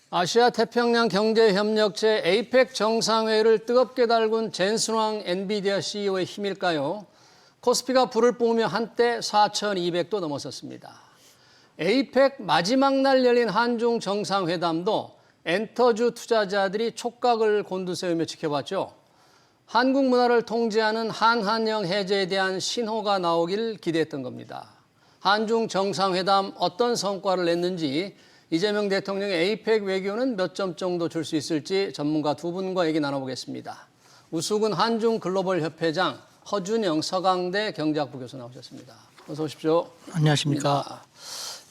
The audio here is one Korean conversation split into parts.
아시아 태평양 경제협력체 에이펙 정상회의를 뜨겁게 달군 젠슨 엔비디아 CEO의 힘일까요? 코스피가 불을 뿜으며 한때 4,200도 넘었었습니다. 에이펙 마지막 날 열린 한중 정상회담도 엔터주 투자자들이 촉각을 곤두세우며 지켜봤죠. 한국 문화를 통제하는 한한령 해제에 대한 신호가 나오길 기대했던 겁니다. 한중 정상회담 어떤 성과를 냈는지, 이재명 대통령의 에이펙 외교는 몇 점 정도 줄 수 있을지 전문가 두 분과 얘기 나눠보겠습니다. 우수근 한중 글로벌 협회장 허준영 서강대 경제학부 교수 나오셨습니다. 어서 오십시오. 안녕하십니까.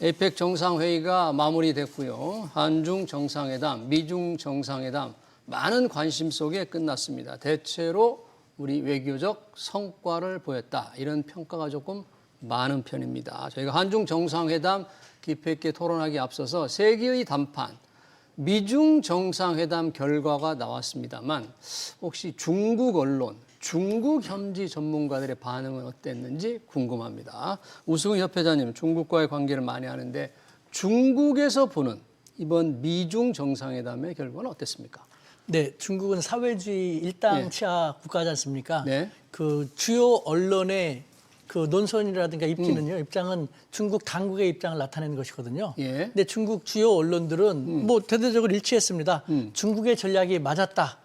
에이펙 정상회의가 마무리됐고요. 한중 정상회담, 미중 정상회담 많은 관심 속에 끝났습니다. 대체로 우리 외교적 성과를 보였다. 이런 평가가 조금 많은 편입니다. 저희가 한중 정상회담 깊이 있게 토론하기 앞서서 세계의 단판, 미중 정상회담 결과가 나왔습니다만 혹시 중국 언론, 중국 현지 전문가들의 반응은 어땠는지 궁금합니다. 우수근 협회장님, 중국과의 관계를 많이 하는데 중국에서 보는 이번 미중 정상회담의 결과는 어땠습니까? 네, 중국은 사회주의 일당 치하 국가지 않습니까? 네. 그 주요 언론의 그 논선이라든가 입장은 중국 당국의 입장을 나타내는 것이거든요. 예. 근데 중국 주요 언론들은 뭐 대대적으로 일치했습니다. 중국의 전략이 맞았다.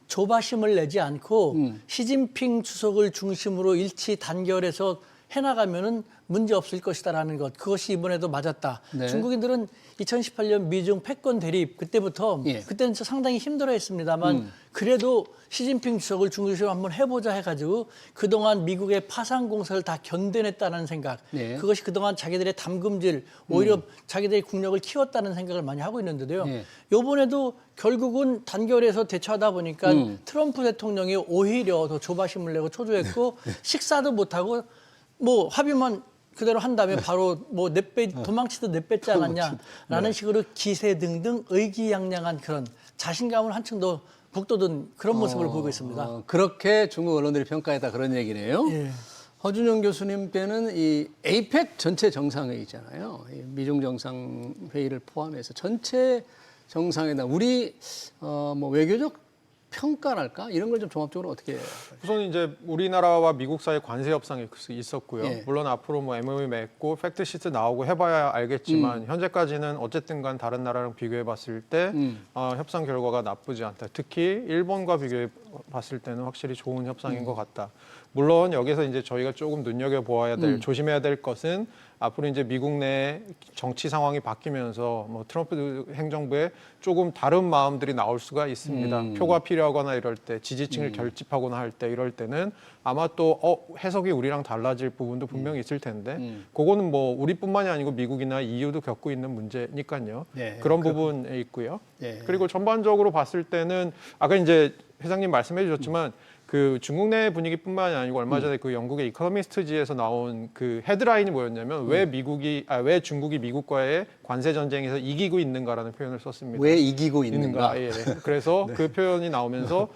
조바심을 내지 않고 시진핑 주석을 중심으로 일치 단결해서 해나가면은 문제 없을 것이다라는 것. 그것이 이번에도 맞았다. 네. 중국인들은 2018년 미중 패권 대립 그때부터 그때는 상당히 힘들어했습니다만 그래도 시진핑 주석을 중심으로 한번 해보자 해가지고 그동안 미국의 파상 공세를 다 견뎌냈다는 생각. 네. 그것이 그동안 자기들의 담금질 오히려 자기들의 국력을 키웠다는 생각을 많이 하고 있는데요. 이번에도 결국은 단결해서 대처하다 보니까 트럼프 대통령이 오히려 더 조바심을 내고 초조했고 식사도 못하고 뭐 합의만 그대로 한 다음에 바로 뭐 도망치듯 내뺐지 않았냐라는 식으로 기세 등등 의기양양한 그런 자신감을 한층 더 북돋은 그런 모습을 보이고 있습니다. 그렇게 중국 언론들이 평가했다 그런 얘기네요. 예. 허준영 교수님께는 이 에이펙 전체 정상회의잖아요. 이 미중 정상회의를 포함해서 전체 정상회담 우리 뭐 외교적 평가랄까 이런 걸 좀 종합적으로 어떻게? 우선 이제 우리나라와 미국 사이 관세 협상이 있었고요. 예. 물론 앞으로 뭐 MOU 맺고 팩트 시트 나오고 해봐야 알겠지만 현재까지는 어쨌든간 다른 나라랑 비교해봤을 때 협상 결과가 나쁘지 않다. 특히 일본과 비교해봤을 때는 확실히 좋은 협상인 것 같다. 물론 여기서 이제 저희가 조금 눈여겨 보아야 될, 조심해야 될 것은 앞으로 이제 미국 내 정치 상황이 바뀌면서 뭐 트럼프 행정부에 조금 다른 마음들이 나올 수가 있습니다. 표가 필요하거나 이럴 때, 지지층을 결집하거나 할 때 이럴 때는 아마 또 해석이 우리랑 달라질 부분도 분명히 있을 텐데 그거는 뭐 우리뿐만이 아니고 미국이나 EU도 겪고 있는 문제니까요. 네, 그런 부분에 있고요. 네. 그리고 전반적으로 봤을 때는 아까 이제 회장님 말씀해 주셨지만 그 중국 내 분위기뿐만이 아니고 얼마 전에 그 영국의 이코노미스트지에서 나온 그 헤드라인이 뭐였냐면 왜 중국이 미국과의 관세 전쟁에서 이기고 있는가라는 표현을 썼습니다. 왜 이기고 있는가? 예. 그래서 그 표현이 나오면서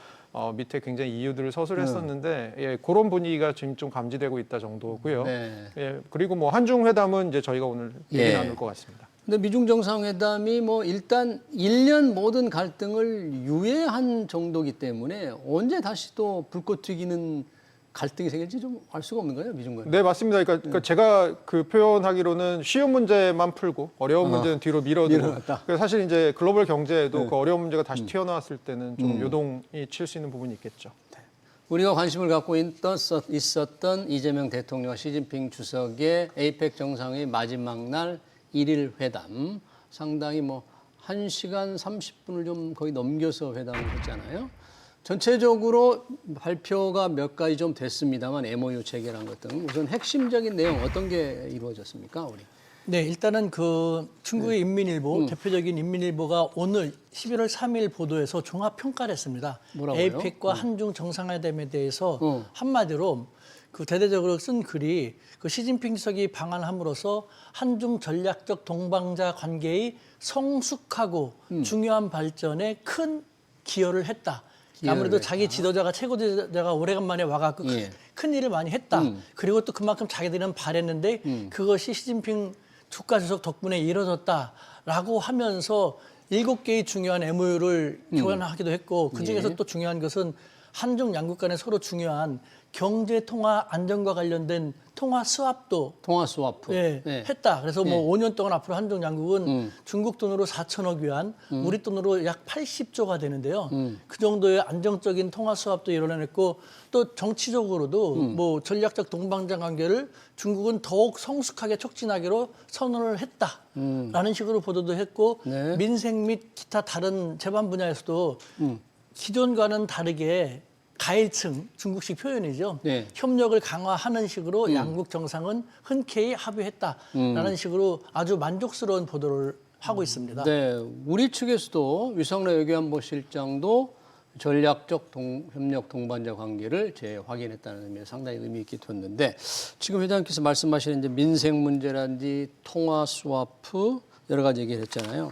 밑에 굉장히 이유들을 서술했었는데 예, 그런 분위기가 지금 좀 감지되고 있다 정도고요. 네. 예, 그리고 뭐 한중 회담은 이제 저희가 오늘 얘기 나눌 것 같습니다. 근데 미중 정상회담이 뭐 일단 1년 모든 갈등을 유예한 정도기 때문에 언제 다시 또 불꽃 튀기는 갈등이 생길지 좀 알 수가 없는 거예요, 미중 간에. 네, 맞습니다. 그러니까 제가 그 표현하기로는 쉬운 문제만 풀고 어려운 문제는 뒤로 밀어두고. 밀어놨다. 그래서 사실 이제 글로벌 경제에도 그 어려운 문제가 다시 튀어나왔을 때는 좀 요동이 칠 수 있는 부분이 있겠죠. 우리가 관심을 갖고 있었던 이재명 대통령과 시진핑 주석의 에이펙 정상회의 마지막 날 1일 회담, 상당히 뭐 1시간 30분을 좀 거의 넘겨서 회담을 했잖아요. 전체적으로 발표가 몇 가지 좀 됐습니다만 MOU 체결한 것 등 우선 핵심적인 내용 어떤 게 이루어졌습니까, 우리? 네, 일단은 그 중국의 인민일보, 대표적인 인민일보가 오늘 11월 3일 보도에서 종합 평가를 했습니다. 뭐라고요? 에이펙과 한중 정상회담에 대해서 한마디로 그 대대적으로 쓴 글이 그 시진핑 주석이 방한함으로써 한중 전략적 동반자 관계의 성숙하고 중요한 발전에 큰 기여를 했다. 아무래도 자기 지도자가 최고 지도자가 오래간만에 와갖고 큰 일을 많이 했다. 그리고 또 그만큼 자기들은 바랬는데 그것이 시진핑 국가주석 덕분에 이뤄졌다라고 하면서 7개의 중요한 MOU를 교환하기도 했고 그중에서 또 중요한 것은 한중 양국 간에 서로 중요한 경제 통화 안정과 관련된 통화 스왑도 통화 스와프. 예, 네. 했다. 그래서 뭐 5년 동안 앞으로 한중 양국은 중국 돈으로 4천억 위안, 우리 돈으로 약 80조가 되는데요. 그 정도의 안정적인 통화 수합도 이뤄냈고 또 정치적으로도 뭐 전략적 동반자 관계를 중국은 더욱 성숙하게 촉진하기로 선언을 했다라는 식으로 보도도 했고 네. 민생 및 기타 다른 제반 분야에서도 기존과는 다르게 가일층, 중국식 표현이죠. 네. 협력을 강화하는 식으로 양국 정상은 흔쾌히 합의했다라는 식으로 아주 만족스러운 보도를 하고 있습니다. 네, 우리 측에서도 유성래 외교안보실장도 전략적 협력 동반자 관계를 재확인했다는 의미에 상당히 의미 있게 뒀는데 지금 회장님께서 말씀하시는 이제 민생 문제라든지 통화 스와프 여러 가지 얘기를 했잖아요.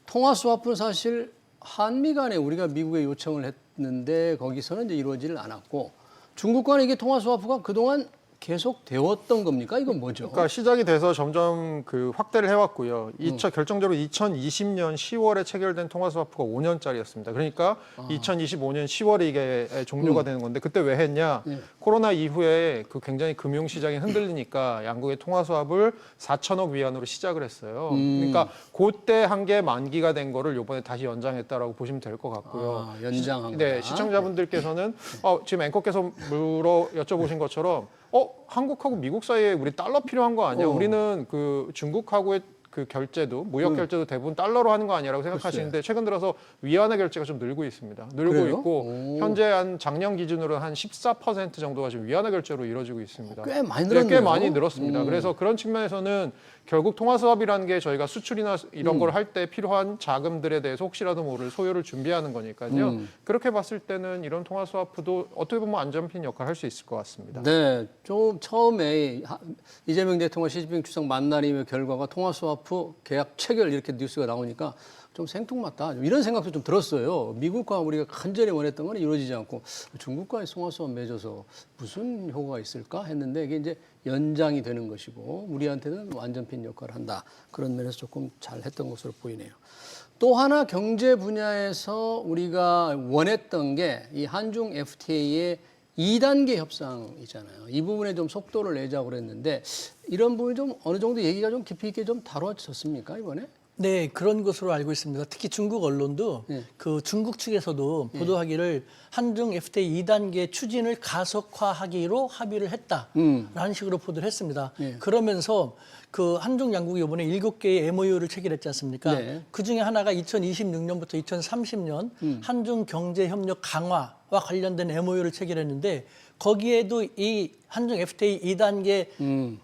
통화 스와프는 사실 한미 간에 우리가 미국에 요청을 했는데 거기서는 이제 이루어지질 않았고 중국 간에 이게 통화 스와프가 그동안 계속 되었던 겁니까? 이건 뭐죠? 그러니까 시작이 돼서 점점 그 확대를 해왔고요. 결정적으로 2020년 10월에 체결된 통화 스와프가 5년짜리였습니다. 그러니까 2025년 10월에 이게 종료가 되는 건데 그때 왜 했냐? 코로나 이후에 그 굉장히 금융 시장이 흔들리니까 양국의 통화 스왑을 4천억 위안으로 시작을 했어요. 그러니까 그때 한 게 만기가 된 거를 이번에 다시 연장했다라고 보시면 될 것 같고요. 아, 연장한 네, 거다. 시청자분들께서는 지금 앵커께서 여쭤보신 것처럼 한국하고 미국 사이에 우리 달러 필요한 거 아니야? 우리는 그 중국하고의 그 결제도 무역 결제도 대부분 달러로 하는 거 아니라고 생각하시는데 최근 들어서 위안화 결제가 좀 늘고 있습니다. 늘고 그래요? 있고 현재 한 작년 기준으로 한 14% 정도가 지금 위안화 결제로 이루어지고 있습니다. 꽤 많이 네, 늘었네요. 꽤 많이 늘었습니다. 그래서 그런 측면에서는 결국 통화 수합이라는 게 저희가 수출이나 이런 걸 할 때 필요한 자금들에 대해서 혹시라도 모를 소요를 준비하는 거니까요. 그렇게 봤을 때는 이런 통화 수합도 어떻게 보면 안전핀 역할을 할 수 있을 것 같습니다. 네, 좀 처음에 이재명 대통령 시진핑 주석 만난 결과가 통화 스와프 계약 체결 이렇게 뉴스가 나오니까 좀 생뚱맞다 이런 생각도 좀 들었어요. 미국과 우리가 간절히 원했던 건 이루어지지 않고 중국과의 통화 수합 맺어서 무슨 효과가 있을까 했는데 이게 이제 연장이 되는 것이고 우리한테는 완전핀 역할을 한다. 그런 면에서 조금 잘했던 것으로 보이네요. 또 하나 경제 분야에서 우리가 원했던 게 이 한중 FTA의 2단계 협상이잖아요. 이 부분에 좀 속도를 내자고 그랬는데 이런 부분이 좀 어느 정도 얘기가 좀 깊이 있게 좀 다뤄졌습니까 이번에? 네, 그런 것으로 알고 있습니다. 특히 중국 언론도 그 중국 측에서도 보도하기를 한중 FTA 2단계 추진을 가속화하기로 합의를 했다라는 식으로 보도를 했습니다. 그러면서 그 한중 양국이 이번에 7개의 MOU를 체결했지 않습니까? 네. 그중에 하나가 2026년부터 2030년 한중 경제 협력 강화와 관련된 MOU를 체결했는데 거기에도 이 한중 FTA 2단계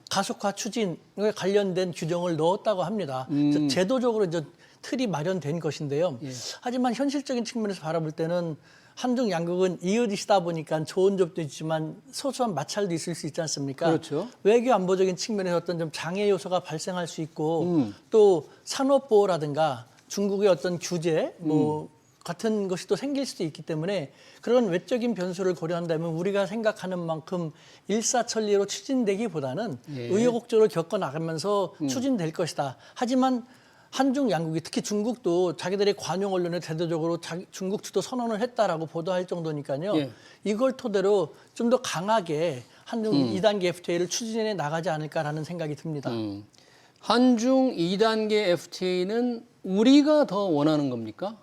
가속화 추진에 관련된 규정을 넣었다고 합니다. 제도적으로 이제 틀이 마련된 것인데요. 하지만 현실적인 측면에서 바라볼 때는 한중 양국은 이웃이다 보니까 좋은 점도 있지만 소소한 마찰도 있을 수 있지 않습니까? 그렇죠. 외교 안보적인 측면에서 어떤 좀 장애 요소가 발생할 수 있고 또 산업 보호라든가 중국의 어떤 규제 뭐 같은 것이 또 생길 수도 있기 때문에 그런 외적인 변수를 고려한다면 우리가 생각하는 만큼 일사천리로 추진되기보다는 의욕적으로 겪어나가면서 추진될 것이다. 하지만 한중 양국이 특히 중국도 자기들의 관용 언론에 대대적으로 중국 주도 선언을 했다라고 보도할 정도니까요. 이걸 토대로 좀 더 강하게 한중 2단계 FTA를 추진해 나가지 않을까라는 생각이 듭니다. 한중 2단계 FTA는 우리가 더 원하는 겁니까?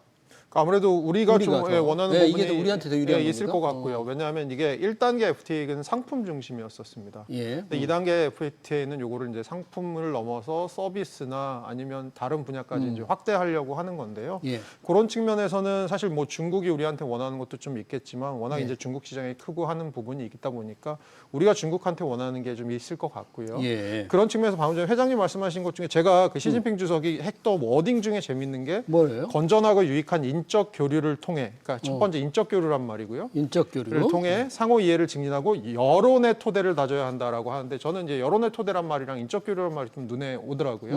아무래도 우리가 좀 더. 원하는 네, 부분이 이게 더 우리한테 더 유리한 있을 겁니까? 것 같고요. 왜냐하면 이게 1단계 FTA는 상품 중심이었었습니다. 예. 근데 2단계 FTA는 요거를 이제 상품을 넘어서 서비스나 아니면 다른 분야까지 이제 확대하려고 하는 건데요. 예. 그런 측면에서는 사실 뭐 중국이 우리한테 원하는 것도 좀 있겠지만 워낙 이제 중국 시장이 크고 하는 부분이 있다 보니까 우리가 중국한테 원하는 게 좀 있을 것 같고요. 예. 그런 측면에서 방금 전에 회장님 말씀하신 것 중에 제가 그 시진핑 주석이 했던 워딩 중에 재밌는 게 뭐예요? 건전하고 유익한 인적 교류를 통해, 그러니까 첫 번째 인적 교류란 말이고요. 인적 교류. 를 통해 상호 이해를 증진하고 여론의 토대를 다져야 한다라고 하는데 저는 이제 여론의 토대란 말이랑 인적 교류란 말이 좀 눈에 오더라고요.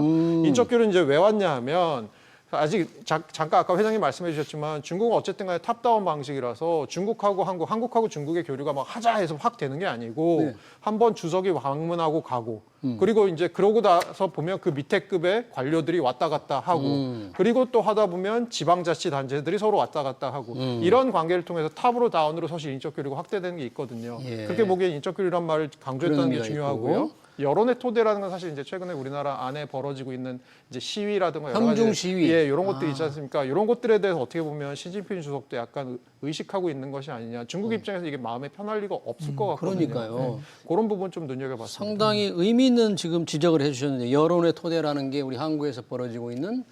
인적 교류는 이제 왜 왔냐 하면 아직 잠깐 아까 회장님 말씀해 주셨지만 중국은 어쨌든 간에 탑다운 방식이라서 중국하고 한국하고 중국의 교류가 막 하자 해서 확 되는 게 아니고 네. 한번 주석이 방문하고 가고 그리고 이제 그러고 나서 보면 그 밑에 급의 관료들이 왔다 갔다 하고 그리고 또 하다 보면 지방자치단체들이 서로 왔다 갔다 하고 이런 관계를 통해서 탑으로 다운으로 사실 인적 교류가 확대되는 게 있거든요. 예. 그렇게 보기엔 인적 교류란 말을 강조했다는 게 의미가 중요하고요. 있고. 여론의 토대라는 건 사실 이제 최근에 우리나라 안에 벌어지고 있는 이제 시위라든가 여러 가지 현중 시위. 예, 이런 것들이 있지 않습니까? 이런 것들에 대해서 어떻게 보면 시진핑 주석도 약간 의식하고 있는 것이 아니냐. 중국 입장에서 이게 마음에 편할 리가 없을 것 같거든요. 그러니까요. 네. 그런 부분 좀 눈여겨봤습니다. 상당히 의미 있는 지금 지적을 해주셨는데 여론의 토대라는 게 우리 한국에서 벌어지고 있는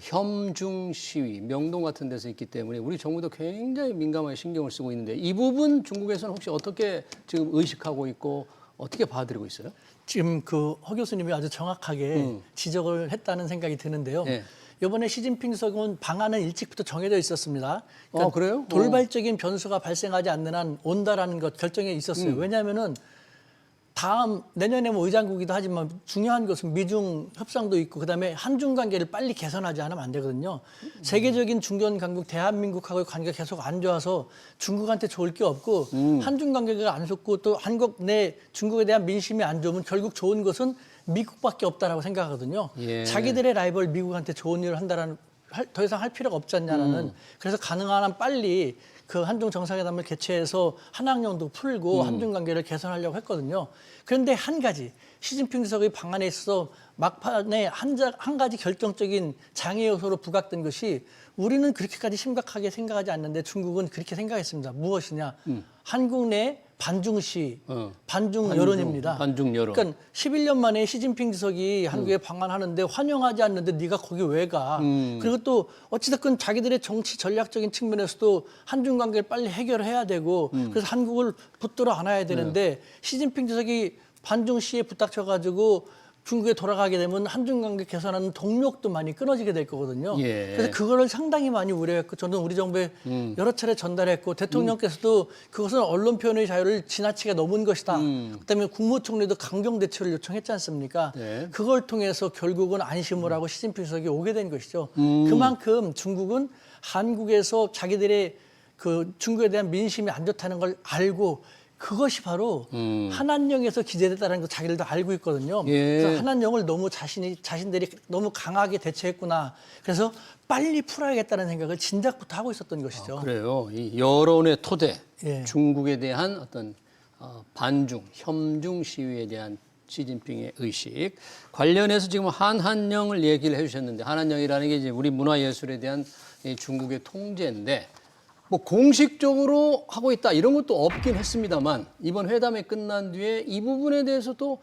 혐중 시위, 명동 같은 데서 있기 때문에 우리 정부도 굉장히 민감하게 신경을 쓰고 있는데 이 부분 중국에서는 혹시 어떻게 지금 의식하고 있고 어떻게 봐드리고 있어요? 지금 그 허 교수님이 아주 정확하게 지적을 했다는 생각이 드는데요. 네. 이번에 시진핑 주석은 방안은 일찍부터 정해져 있었습니다. 그래요? 돌발적인 변수가 발생하지 않는 한 온다라는 것 결정에 있었어요. 왜냐하면은 다음 내년에 뭐 의장국이기도 하지만 중요한 것은 미중 협상도 있고 그다음에 한중 관계를 빨리 개선하지 않으면 안 되거든요. 세계적인 중견 강국 대한민국하고의 관계가 계속 안 좋아서 중국한테 좋을 게 없고 한중 관계가 안 좋고 또 한국 내 중국에 대한 민심이 안 좋으면 결국 좋은 것은 미국밖에 없다라고 생각하거든요. 예. 자기들의 라이벌 미국한테 좋은 일을 한다라는 더 이상 할 필요가 없지 않냐라는 그래서 가능한 한 빨리 그 한중 정상회담을 개최해서 한학령도 풀고 한중 관계를 개선하려고 했거든요. 그런데 한 가지 시진핑 주석의 방안에 있어서 막판에 한 가지 결정적인 장애 요소로 부각된 것이 우리는 그렇게까지 심각하게 생각하지 않는데 중국은 그렇게 생각했습니다. 무엇이냐? 한국 내 반중시, 반중 여론입니다. 반중 여론. 그러니까 11년 만에 시진핑 주석이 한국에 방한하는데 환영하지 않는데 네가 거기 왜 가? 그리고 또 어찌됐건 자기들의 정치 전략적인 측면에서도 한중 관계를 빨리 해결해야 되고 그래서 한국을 붙들어 안아야 되는데 시진핑 주석이 반중시에 부닥쳐가지고 중국에 돌아가게 되면 한중 관계 개선하는 동력도 많이 끊어지게 될 거거든요. 예. 그래서 그거를 상당히 많이 우려했고 저는 우리 정부에 여러 차례 전달했고 대통령께서도 그것은 언론 표현의 자유를 지나치게 넘은 것이다. 그다음에 국무총리도 강경 대처를 요청했지 않습니까? 네. 그걸 통해서 결국은 안심을 하고 시진핑 주석이 오게 된 것이죠. 그만큼 중국은 한국에서 자기들의 그 중국에 대한 민심이 안 좋다는 걸 알고 그것이 바로 한한령에서 기재됐다는 걸 자기들도 알고 있거든요. 예. 그래서 한한령을 너무 자신들이 너무 강하게 대처했구나. 그래서 빨리 풀어야겠다는 생각을 진작부터 하고 있었던 것이죠. 그래요. 이 여론의 토대, 예. 중국에 대한 어떤 반중, 혐중 시위에 대한 시진핑의 의식 관련해서 지금 한한령을 얘기를 해주셨는데 한한령이라는 게 이제 우리 문화예술에 대한 이 중국의 통제인데. 뭐 공식적으로 하고 있다 이런 것도 없긴 했습니다만 이번 회담이 끝난 뒤에 이 부분에 대해서도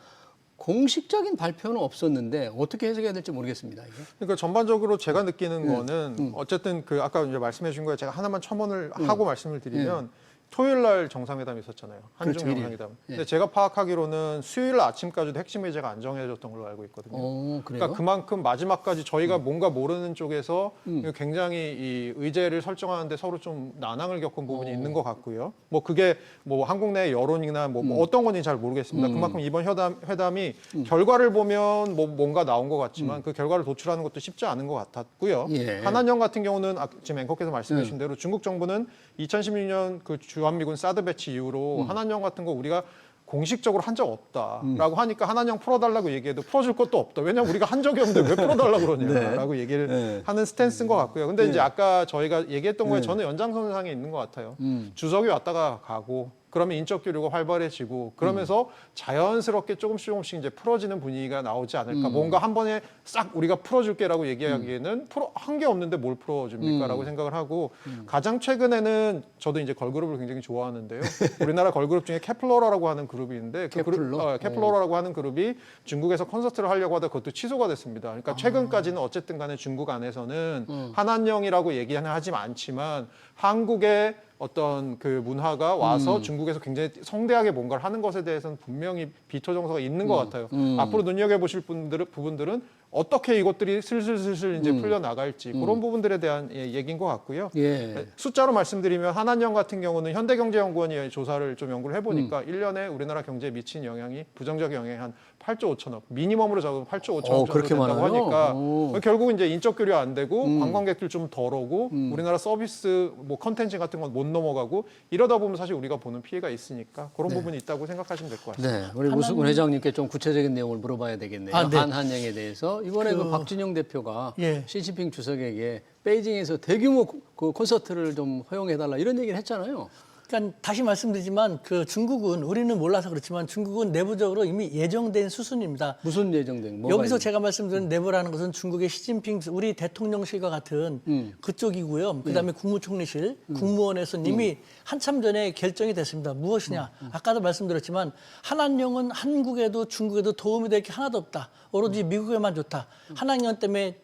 공식적인 발표는 없었는데 어떻게 해석해야 될지 모르겠습니다. 이게. 그러니까 전반적으로 제가 느끼는 거는 어쨌든 그 아까 이제 말씀해 주신 거에 제가 하나만 첨언을 하고 말씀을 드리면 토요일 날 정상회담이 있었잖아요. 한중 그렇죠. 정상회담. 근데 제가 파악하기로는 수요일 아침까지도 핵심 의제가 안 정해졌던 걸로 알고 있거든요. 그래요? 그러니까 그만큼 마지막까지 저희가 뭔가 모르는 쪽에서 굉장히 이 의제를 설정하는데 서로 좀 난항을 겪은 부분이 있는 것 같고요. 뭐 그게 뭐 한국 내 여론이나 뭐 어떤 건지 잘 모르겠습니다. 그만큼 이번 회담이 결과를 보면 뭐 뭔가 나온 것 같지만 그 결과를 도출하는 것도 쉽지 않은 것 같았고요. 예. 한한령 같은 경우는 지금 앵커께서 말씀해 주신 대로 중국 정부는 2016년 그 주한미군 사드 배치 이후로 한한령 같은 거 우리가 공식적으로 한 적 없다라고 하니까 한한령 풀어달라고 얘기해도 풀어줄 것도 없다. 왜냐하면 우리가 한 적이 없는데 왜 풀어달라고 그러냐라고 얘기를 하는 스탠스인 것 같고요. 근데 이제 아까 저희가 얘기했던 거에 저는 연장선상에 있는 것 같아요. 주석이 왔다가 가고 그러면 인적 교류가 활발해지고 그러면서 자연스럽게 조금씩 이제 풀어지는 분위기가 나오지 않을까. 뭔가 한 번에 싹 우리가 풀어줄게라고 얘기하기에는 한 게 없는데 뭘 풀어줍니까라고 생각을 하고 가장 최근에는 저도 이제 걸그룹을 굉장히 좋아하는데요. 우리나라 걸그룹 중에 케플러라고 하는 그룹이 있는데 그 케플러? 케플러라고 하는 그룹이 중국에서 콘서트를 하려고 하다 그것도 취소가 됐습니다. 그러니까 최근까지는 어쨌든 간에 중국 안에서는 한한령이라고 얘기는 하지 않지만 한국의 어떤 그 문화가 와서 중국에서 굉장히 성대하게 뭔가를 하는 것에 대해서는 분명히 비토 정서가 있는 것 같아요. 앞으로 눈여겨보실 부분들은 어떻게 이것들이 슬슬슬슬 이제 풀려 나갈지 그런 부분들에 대한 얘기인 것 같고요. 예. 숫자로 말씀드리면 한한령 같은 경우는 현대경제연구원이 조사를 좀 연구를 해보니까 1년에 우리나라 경제에 미친 영향이 부정적 영향이 한 8조 5천억, 미니멈으로 적으면 8조 5천억 정도 그렇게 된다고 많아요? 하니까 오. 결국 이제 인적 교류 안 되고 관광객들 좀 덜 오고 우리나라 서비스 뭐 컨텐츠 같은 건 못 넘어가고 이러다 보면 사실 우리가 보는 피해가 있으니까 그런 부분이 있다고 생각하시면 될 것 같습니다. 네, 우리 우수근 회장님께 좀 구체적인 내용을 물어봐야 되겠네요. 네. 한한령에 대해서 이번에 그 박진영 대표가 예. 시진핑 주석에게 베이징에서 대규모 그 콘서트를 좀 허용해달라 이런 얘기를 했잖아요. 그러니까 다시 말씀드리지만 그 중국은 우리는 몰라서 그렇지만 중국은 내부적으로 이미 예정된 수순입니다. 무슨 예정된? 뭐가 여기서 있는- 제가 말씀드린 내부라는 것은 중국의 시진핑 우리 대통령실과 같은 그쪽이고요. 그다음에 국무총리실, 국무원에서 이미 한참 전에 결정이 됐습니다. 무엇이냐? 아까도 말씀드렸지만 한한령은 한국에도 중국에도 도움이 될 게 하나도 없다. 오로지 미국에만 좋다. 한한령 때문에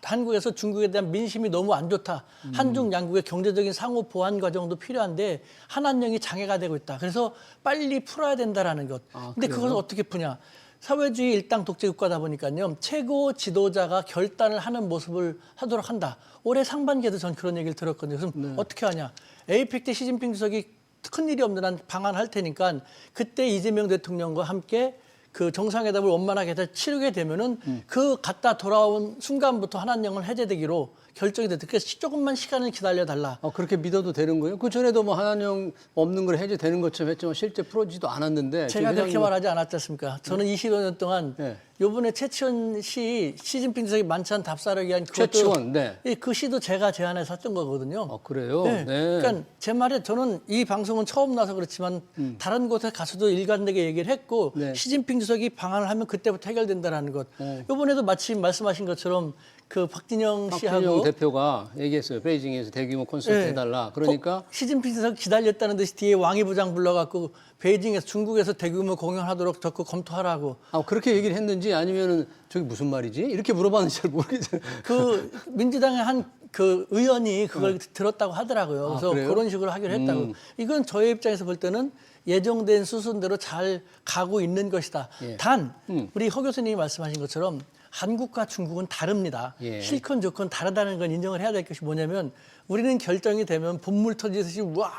한국에서 중국에 대한 민심이 너무 안 좋다. 한중 양국의 경제적인 상호 보완 과정도 필요한데 한한령이 장애가 되고 있다. 그래서 빨리 풀어야 된다라는 것. 근데 그것을 어떻게 푸냐? 사회주의 일당 독재 국가다 보니까요. 최고 지도자가 결단을 하는 모습을 하도록 한다. 올해 상반기에도 전 그런 얘기를 들었거든요. 그럼 어떻게 하냐? 에이펙 때 시진핑 주석이 큰일이 없는 한 방한할 테니까 그때 이재명 대통령과 함께 그 정상회담을 원만하게 치르게 되면은 그 갔다 돌아온 순간부터 한한령은 해제되기로 결정이 됐다. 그래서 조금만 시간을 기다려달라. 그렇게 믿어도 되는 거예요? 그 전에도 뭐 한한령 없는 걸 해제되는 것처럼 했지만 실제 풀어지도 않았는데 제가 그렇게 회장님은- 말하지 않았지 않습니까? 저는 25년 동안 네. 요번에 최치원 시 시진핑 주석이 만찬 답사를 위한 최치원, 네. 그 시도 제가 제안해서 했던 거거든요. 그래요? 네. 네. 그러니까 제 말에 저는 이 방송은 처음 나서 그렇지만 다른 곳에 가서도 일관되게 얘기를 했고 네. 시진핑 주석이 방한을 하면 그때부터 해결된다라는 것. 이번에도 마침 말씀하신 것처럼 그 박진영 박진영 씨하고 대표가 얘기했어요. 베이징에서 대규모 콘서트 네. 해달라. 그러니까 시진핑 주석 기다렸다는 듯이 뒤에 왕이 부장 불러갖고 베이징에서 중국에서 대규모 공연하도록 적극 검토하라고. 그렇게 얘기를 했는지 아니면은 저기 무슨 말이지? 이렇게 물어봤는지 잘 모르겠어요. 그 민주당의 한 그 의원이 그걸 들었다고 하더라고요. 그래서 그래요? 그런 식으로 하기로 했다고. 이건 저희 입장에서 볼 때는 예정된 수순대로 잘 가고 있는 것이다. 예. 단 우리 허 교수님이 말씀하신 것처럼 한국과 중국은 다릅니다. 예. 싫건 좋건 다르다는 건 인정을 해야 될 것이 뭐냐면 우리는 결정이 되면 본물 터지듯이 와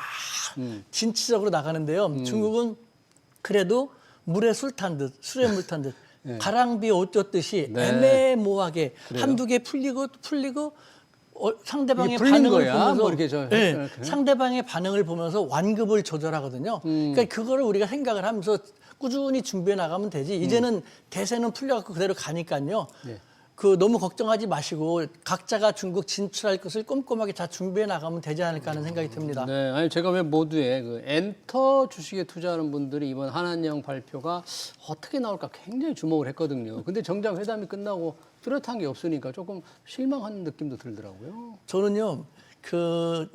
진취적으로 나가는데요. 중국은 그래도 물에 술 탄 듯, 술에 물 탄 듯, 가랑비에 옷 젖듯이 네. 애매모호하게 그래요? 한두 개 풀리고 상대방의 이게 풀린 반응을 거야? 보면서 뭐 이렇게 네, 그래? 상대방의 반응을 보면서 완급을 조절하거든요. 그러니까 그거를 우리가 생각을 하면서 꾸준히 준비해 나가면 되지. 이제는 대세는 풀려갖고 그대로 가니까요. 네. 그 너무 걱정하지 마시고 각자가 중국 진출할 것을 꼼꼼하게 다 준비해 나가면 되지 않을까 하는 생각이 듭니다. 네, 아니 제가 왜 모두에 그 엔터 주식에 투자하는 분들이 이번 한한령 발표가 어떻게 나올까 굉장히 주목을 했거든요. 근데 정작 회담이 끝나고 뚜렷한 게 없으니까 조금 실망한 느낌도 들더라고요. 저는요, 그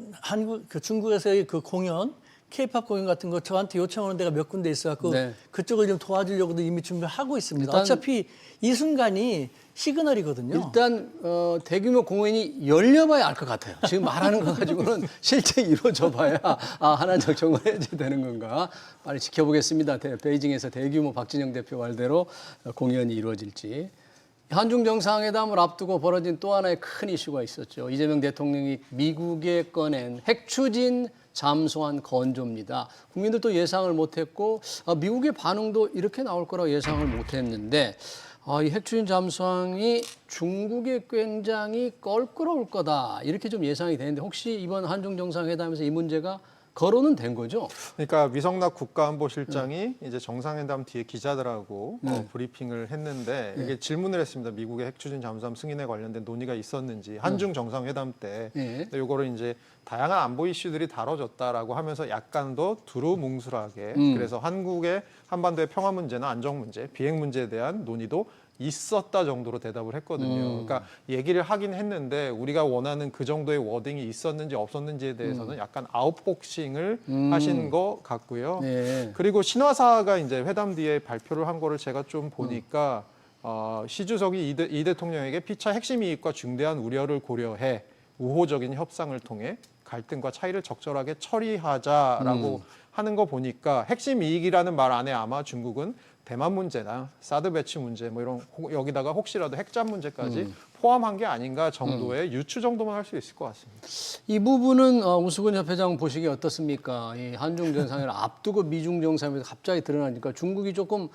중국에서의 그 공연, K-팝 공연 같은 거 저한테 요청하는 데가 몇 군데 있어갖고 네. 그쪽을 좀 도와주려고도 이미 준비하고 있습니다. 일단- 어차피 이 순간이 시그널이거든요. 일단 대규모 공연이 열려봐야 알 것 같아요. 지금 말하는 거 가지고는 실제 이루어져봐야 한한령 정말 해제되는 건가 빨리 지켜보겠습니다. 베이징에서 대규모 박진영 대표 말대로 공연이 이루어질지. 한중 정상회담을 앞두고 벌어진 또 하나의 큰 이슈가 있었죠. 이재명 대통령이 미국에 꺼낸 핵추진 잠수함 건조입니다. 국민들도 예상을 못했고 미국의 반응도 이렇게 나올 거라고 예상을 못했는데 이 핵추진 잠수함이 중국에 굉장히 껄끄러울 거다 이렇게 좀 예상이 되는데 혹시 이번 한중 정상회담에서 이 문제가 거론은 된 거죠? 그러니까 위성락 국가안보실장이 이제 정상회담 뒤에 기자들하고 브리핑을 했는데 이게 질문을 했습니다. 미국의 핵추진 잠수함 승인에 관련된 논의가 있었는지 한중 정상회담 때 근데 요거를 이제 다양한 안보 이슈들이 다뤄졌다라고 하면서 약간 더 두루뭉술하게 그래서 한국의 한반도의 평화 문제나 안정 문제, 비핵 문제에 대한 논의도 있었다 정도로 대답을 했거든요. 그러니까 얘기를 하긴 했는데 우리가 원하는 그 정도의 워딩이 있었는지 없었는지에 대해서는 약간 아웃복싱을 하신 것 같고요. 네. 그리고 신화사가 이제 회담 뒤에 발표를 한 거를 제가 좀 보니까 시 주석이 이 대통령에게 피차 핵심 이익과 중대한 우려를 고려해 우호적인 협상을 통해 갈등과 차이를 적절하게 처리하자라고 하는 거 보니까 핵심 이익이라는 말 안에 아마 중국은 대만 문제나 사드 배치 문제 뭐 이런 여기다가 혹시라도 핵잠 문제까지 포함한 게 아닌가 정도의 유추 정도만 할 수 있을 것 같습니다. 이 부분은 우수근 협회장 보시기에 어떻습니까? 이 한중 정상회를 앞두고 미중 정상회가 갑자기 드러나니까 중국이 조금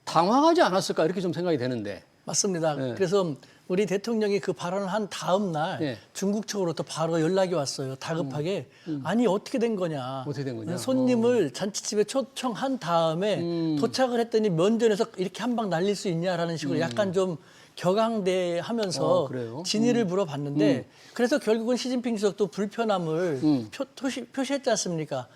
당황하지 않았을까 이렇게 좀 생각이 되는데. 맞습니다. 네. 그래서 우리 대통령이 그 발언을 한 다음 날 네. 중국 측으로부터 바로 연락이 왔어요. 다급하게. 아니 어떻게 된 거냐. 어떻게 된 거냐? 손님을 잔치집에 초청한 다음에 도착을 했더니 면전에서 이렇게 한 방 날릴 수 있냐라는 식으로 약간 좀 격앙돼하면서 그래요? 진위를 물어봤는데 그래서 결국은 시진핑 주석도 불편함을 표시했지 않습니까?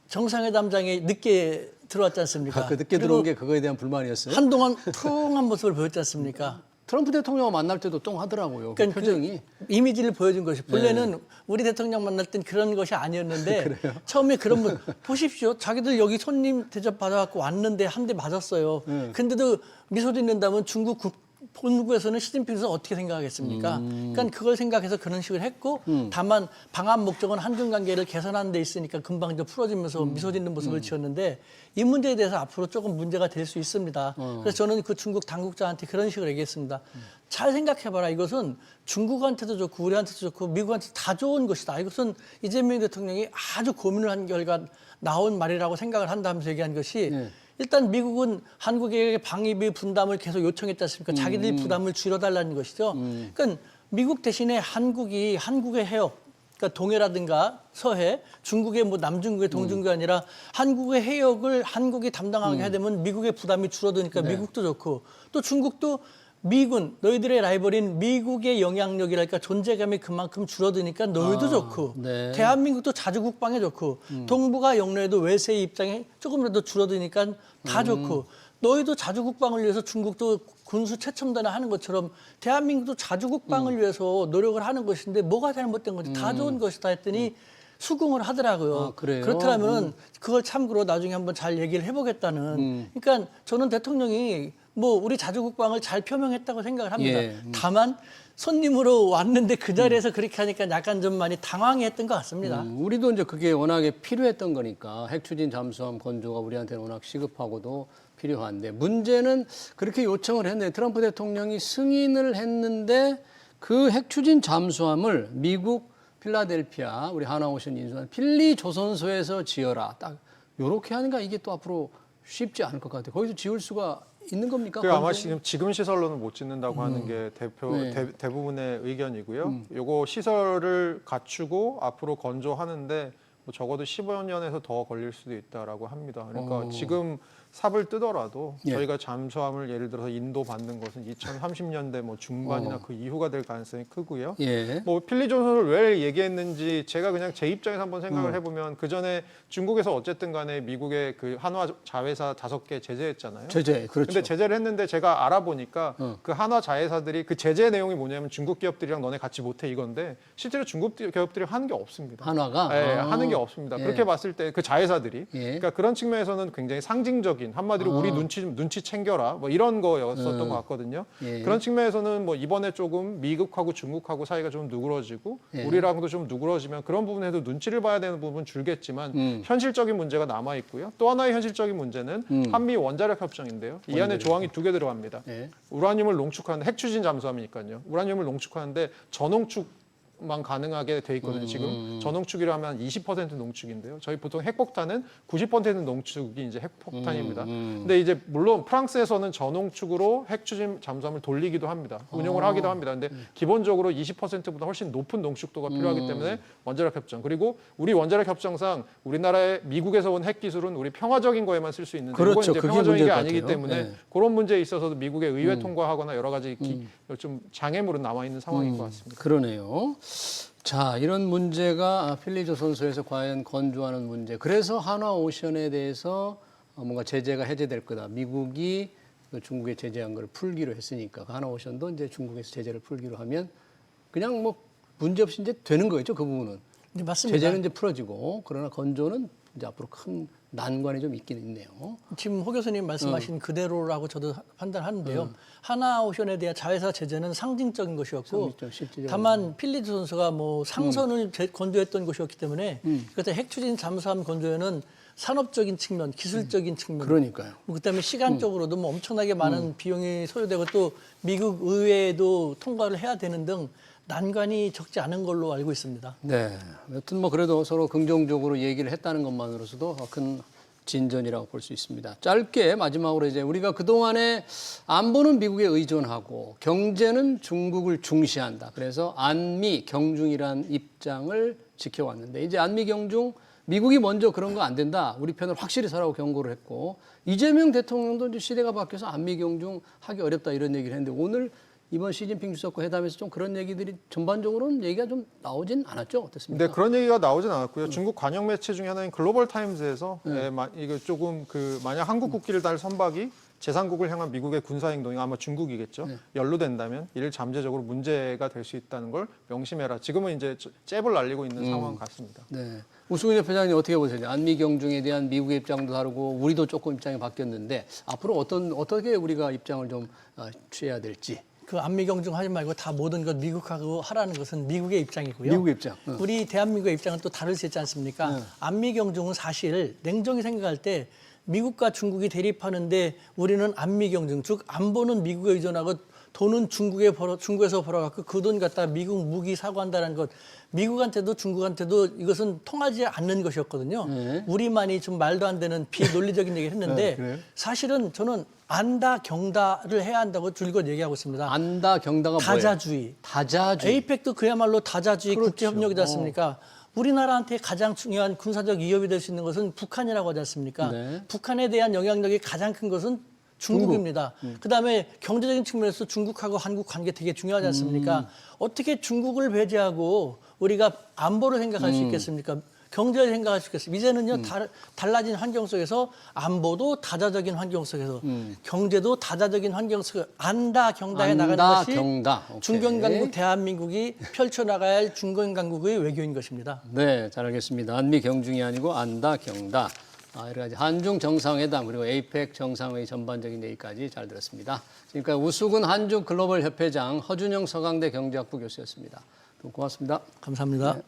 정상회담장에 늦게 들어왔지 않습니까? 그 늦게 들어온 게 그거에 대한 불만이었어요? 한동안 퉁한 모습을 보였지 않습니까? 트럼프 대통령과 만날 때도 똥 하더라고요. 그 그러니까 표정이. 이미지를 보여준 것이 본래는 우리 대통령 만날 땐 그런 것이 아니었는데 처음에 그런 분 보십시오. 자기들 여기 손님 대접 받아갖고 왔는데 한 대 맞았어요. 근데도 미소 짓는다면 중국 본국에서는 시진핑 주석 어떻게 생각하겠습니까? 그러니까 그걸 생각해서 그런 식으로 했고 다만 방한 목적은 한중 관계를 개선하는 데 있으니까 금방 좀 풀어지면서 미소 짓는 모습을 지었는데 이 문제에 대해서 앞으로 조금 문제가 될 수 있습니다. 그래서 저는 그 중국 당국자한테 그런 식으로 얘기했습니다. 잘 생각해봐라. 이것은 중국한테도 좋고 우리한테도 좋고 미국한테 다 좋은 것이다. 이것은 이재명 대통령이 아주 고민을 한 결과 나온 말이라고 생각을 한다면서 얘기한 것이 일단 미국은 한국에게 방위비 분담을 계속 요청했지 않습니까? 자기들이 부담을 줄여달라는 것이죠. 그러니까 미국 대신에 한국의 해역, 그러니까 동해라든가 서해, 중국의 뭐 남중국의 동중국이 아니라 한국의 해역을 한국이 담당하게 해야 되면 미국의 부담이 줄어드니까 미국도 좋고 또 중국도 미군, 너희들의 라이벌인 미국의 영향력이랄까 존재감이 그만큼 줄어드니까 너희도 좋고 네. 대한민국도 자주 국방에 좋고 동북아 영내에도 외세의 입장이 조금이라도 줄어드니까 다 좋고 너희도 자주 국방을 위해서 중국도 군수 최첨단을 하는 것처럼 대한민국도 자주 국방을 위해서 노력을 하는 것인데 뭐가 잘못된 건지 다 좋은 것이다 했더니 수긍을 하더라고요. 아, 그래요? 그렇다면 그걸 참고로 나중에 한번 잘 얘기를 해보겠다는. 그러니까 저는 대통령이 뭐 우리 자주국방을 잘 표명했다고 생각을 합니다. 예. 다만 손님으로 왔는데 그 자리에서 그렇게 하니까 약간 좀 많이 당황했던 것 같습니다. 우리도 이제 그게 워낙에 필요했던 거니까 핵 추진 잠수함 건조가 우리한테는 워낙 시급하고도 필요한데 문제는 그렇게 요청을 했는데 트럼프 대통령이 승인을 했는데 그 핵 추진 잠수함을 미국 필라델피아 우리 하나오션 인수한 필리 조선소에서 지어라 딱 요렇게 하니까 이게 또 앞으로 쉽지 않을 것 같아요. 거기서 지을 수가 있는 겁니까? 그 아마 지금 시설로는 못 짓는다고 하는 게 대부분의 의견이고요. 요거 시설을 갖추고 앞으로 건조하는데 뭐 적어도 15년에서 더 걸릴 수도 있다라고 합니다. 그러니까 지금 삽을 뜨더라도 저희가 잠수함을 예를 들어서 인도 받는 것은 2030년대 뭐 중반이나 그 이후가 될 가능성이 크고요. 예. 뭐 필리 존슨을 왜 얘기했는지 제가 그냥 제 입장에서 한번 생각을 해보면 그 전에 중국에서 어쨌든 간에 미국의 그 한화 자회사 5개 제재했잖아요. 제재, 그렇죠. 근데 제재를 했는데 제가 알아보니까 그 한화 자회사들이 그 제재 내용이 뭐냐면 중국 기업들이랑 너네 같이 못해 이건데 실제로 중국 기업들이 하는 게 없습니다. 한화가 네, 하는 게 없습니다. 예. 그렇게 봤을 때 그 자회사들이 예. 그러니까 그런 측면에서는 굉장히 상징적인 한마디로 우리 눈치 챙겨라 뭐 이런 거였었던 것 같거든요. 예. 그런 측면에서는 뭐 이번에 조금 미국하고 중국하고 사이가 좀 누그러지고 예. 우리랑도 좀 누그러지면 그런 부분에도 눈치를 봐야 되는 부분 줄겠지만 현실적인 문제가 남아 있고요. 또 하나의 현실적인 문제는 한미 원자력 협정인데요. 이 안에 조항이 2개 들어갑니다. 예. 우라늄을 농축하는 핵 추진 잠수함이니까요. 우라늄을 농축하는데 저농축만 가능하게 돼 있거든요. 지금 저농축이라 하면 20% 농축인데요. 저희 보통 핵폭탄은 90% 농축이 이제 핵폭탄입니다. 근데 이제 물론 프랑스에서는 저농축으로 핵 추진 잠수함을 돌리기도 합니다. 운용을 하기도 합니다. 근데 기본적으로 20%보다 훨씬 높은 농축도가 필요하기 때문에 원자력 협정. 그리고 우리 원자력 협정상 우리나라의 미국에서 온 핵 기술은 우리 평화적인 거에만 쓸 수 있는데 그렇죠. 이건 이제 그게 평화적인 게 문제일 것 아니기 같아요. 때문에 네. 그런 문제에 있어서도 미국의 의회 통과하거나 여러 가지 좀 장애물은 남아 있는 상황인 것 같습니다. 그러네요. 자, 이런 문제가 필리조선소에서 과연 건조하는 문제. 그래서 한화오션에 대해서 뭔가 제재가 해제될 거다. 미국이 중국에 제재한 걸 풀기로 했으니까 그 한화오션도 이제 중국에서 제재를 풀기로 하면 그냥 뭐 문제 없이 이제 되는 거겠죠. 그 부분은. 네, 맞습니다. 제재는 이제 풀어지고 그러나 건조는 이제 앞으로 큰 난관이 좀 있긴 있네요. 지금 호 교수님 말씀하신 그대로라고 저도 판단하는데요. 하나오션에 대한 자회사 제재는 상징적인 것이었고 실질적인 다만 필리드 선수가 뭐 상선을 건조했던 것이었기 때문에 그때 핵추진 잠수함 건조에는 산업적인 측면, 기술적인 측면, 그러니까요. 그다음에 시간적으로도 뭐 엄청나게 많은 비용이 소요되고 또 미국 의회에도 통과를 해야 되는 등 난관이 적지 않은 걸로 알고 있습니다. 네. 여튼 뭐 그래도 서로 긍정적으로 얘기를 했다는 것만으로서도 큰 진전이라고 볼 수 있습니다. 짧게 마지막으로 이제 우리가 그동안에 안보는 미국에 의존하고 경제는 중국을 중시한다. 그래서 안미 경중이라는 입장을 지켜왔는데 이제 안미 경중 미국이 먼저 그런 거 안 된다. 우리 편을 확실히 서라고 경고를 했고 이재명 대통령도 이제 시대가 바뀌어서 안미 경중 하기 어렵다 이런 얘기를 했는데 오늘 이번 시진핑 주석과 회담에서 좀 그런 얘기들이 전반적으로는 얘기가 좀 나오진 않았죠? 어떻습니까? 네, 그런 얘기가 나오진 않았고요. 중국 관영 매체 중에 하나인 글로벌 타임즈에서 이거 조금 만약 한국 국기를 달 선박이 제3국을 향한 미국의 군사 행동이 아마 중국이겠죠. 연루된다면 이를 잠재적으로 문제가 될 수 있다는 걸 명심해라. 지금은 이제 잽을 날리고 있는 상황 같습니다. 네. 우수근 협회장님 어떻게 보세요? 안미 경중에 대한 미국의 입장도 다르고 우리도 조금 입장이 바뀌었는데 앞으로 어떻게 우리가 입장을 좀 취해야 될지. 그 안미 경중 하지 말고 다 모든 것 미국하고 하라는 것은 미국의 입장이고요. 미국의 입장. 우리 대한민국의 입장은 또 다를 수 있지 않습니까? 안미 경중은 사실 냉정히 생각할 때 미국과 중국이 대립하는데 우리는 안미 경중, 즉 안보는 미국에 의존하고 돈은 중국에서 벌어갖고 그 돈 갖다 미국 무기 사고한다는 것, 미국한테도 중국한테도 이것은 통하지 않는 것이었거든요. 우리만이 좀 말도 안 되는 비논리적인 얘기를 했는데 사실은 저는 안다 경다를 해야 한다고 줄곧 얘기하고 있습니다. 안다 경다가 다자주의. 뭐예요? 다자주의. 에이펙도 그야말로 다자주의 그렇죠. 국제협력이지 않습니까? 우리나라한테 가장 중요한 군사적 위협이 될 수 있는 것은 북한이라고 하지 않습니까? 네. 북한에 대한 영향력이 가장 큰 것은 중국입니다. 그다음에 경제적인 측면에서 중국하고 한국 관계 되게 중요하지 않습니까? 어떻게 중국을 배제하고 우리가 안보를 생각할 수 있겠습니까? 경제를 생각할 수 있겠습니까? 이제는요 달라진 환경 속에서 안보도 다자적인 환경 속에서 경제도 다자적인 환경 속에서 안다 경다해 나가는 것이 경다. 오케이. 중견강국 대한민국이 펼쳐나가야 할 중견강국의 외교인 것입니다. 네, 잘 알겠습니다. 안미 경중이 아니고 안다 경다. 여러 가지 한중 정상회담 그리고 에이펙 정상회의 전반적인 얘기까지 잘 들었습니다. 지금까지 우수근 한중 글로벌 협회장 허준영 서강대 경제학부 교수였습니다. 고맙습니다. 감사합니다. 네.